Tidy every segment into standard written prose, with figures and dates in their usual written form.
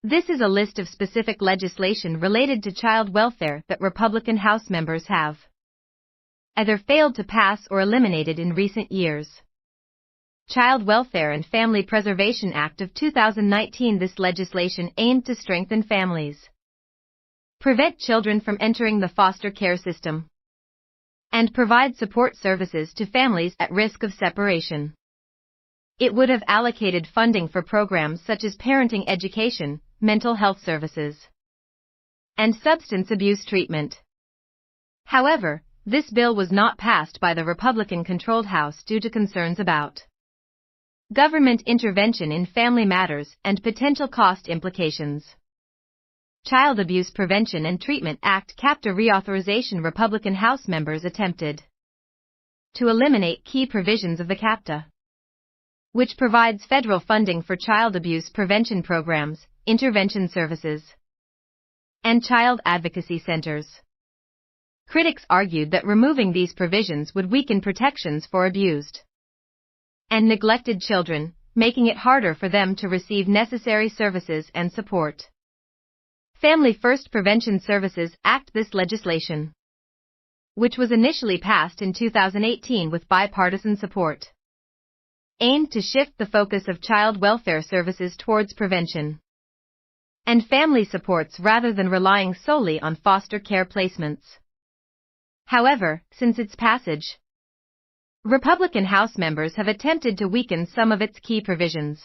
This is a list of specific legislation related to child welfare that Republican House members have either failed to pass or eliminated in recent years. Child Welfare and Family Preservation Act of 2019. This legislation aimed to strengthen families, prevent children from entering the foster care system, and provide support services to families at risk of separation. It would have allocated funding for programs such as parenting education, mental health services, and substance abuse treatment. However, this bill was not passed by the Republican-controlled House due to concerns about government intervention in family matters and potential cost implications. Child Abuse Prevention and Treatment Act CAPTA reauthorization. Republican House members attempted to eliminate key provisions of the CAPTA, which provides federal funding for child abuse prevention programs, intervention services, and child advocacy centers. Critics argued that removing these provisions would weaken protections for abused and neglected children, making it harder for them to receive necessary services and support. Family First Prevention Services Act. This legislation, which was initially passed in 2018 with bipartisan support, aimed to shift the focus of child welfare services towards prevention and family supports rather than relying solely on foster care placements. However, since its passage, Republican House members have attempted to weaken some of its key provisions,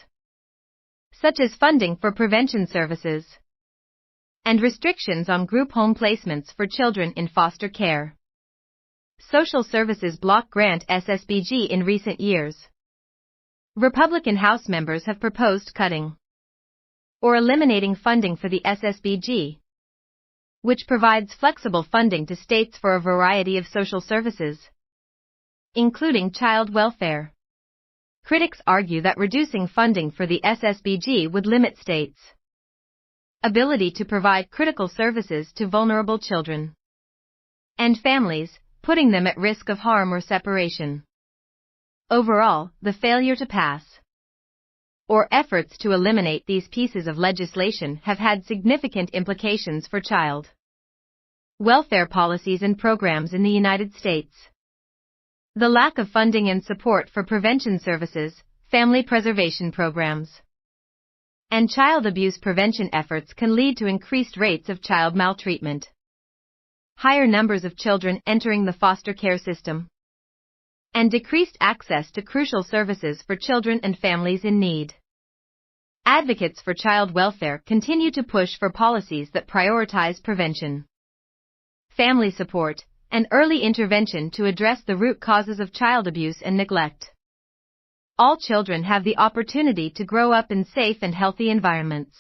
such as funding for prevention services and restrictions on group home placements for children in foster care. Social Services Block Grant (SSBG). In recent years, Republican House members have proposed cutting or eliminating funding for the SSBG, which provides flexible funding to states for a variety of social services, including child welfare. Critics argue that reducing funding for the SSBG would limit states' ability to provide critical services to vulnerable children and families, putting them at risk of harm or separation. Overall, the failure to pass or efforts to eliminate these pieces of legislation have had significant implications for child welfare policies and programs in the United States. The lack of funding and support for prevention services, family preservation programs, and child abuse prevention efforts can lead to increased rates of child maltreatment, higher numbers of children entering the foster care system, and decreased access to crucial services for children and families in need. Advocates for child welfare continue to push for policies that prioritize prevention, family support, and early intervention to address the root causes of child abuse and neglect. All children have the opportunity to grow up in safe and healthy environments.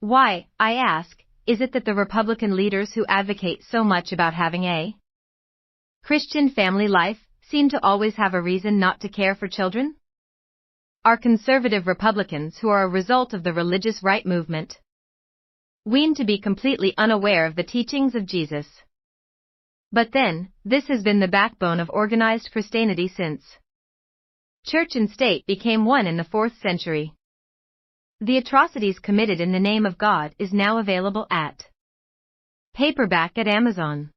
Why, I ask, is it that the Republican leaders who advocate so much about having a Christian family life seem to always have a reason not to care for children? Are conservative Republicans who are a result of the religious right movement weaned to be completely unaware of the teachings of Jesus? But then, this has been the backbone of organized Christianity since church and state became one in the 4th century. The Atrocities Committed in the Name of God is now available at paperback at Amazon.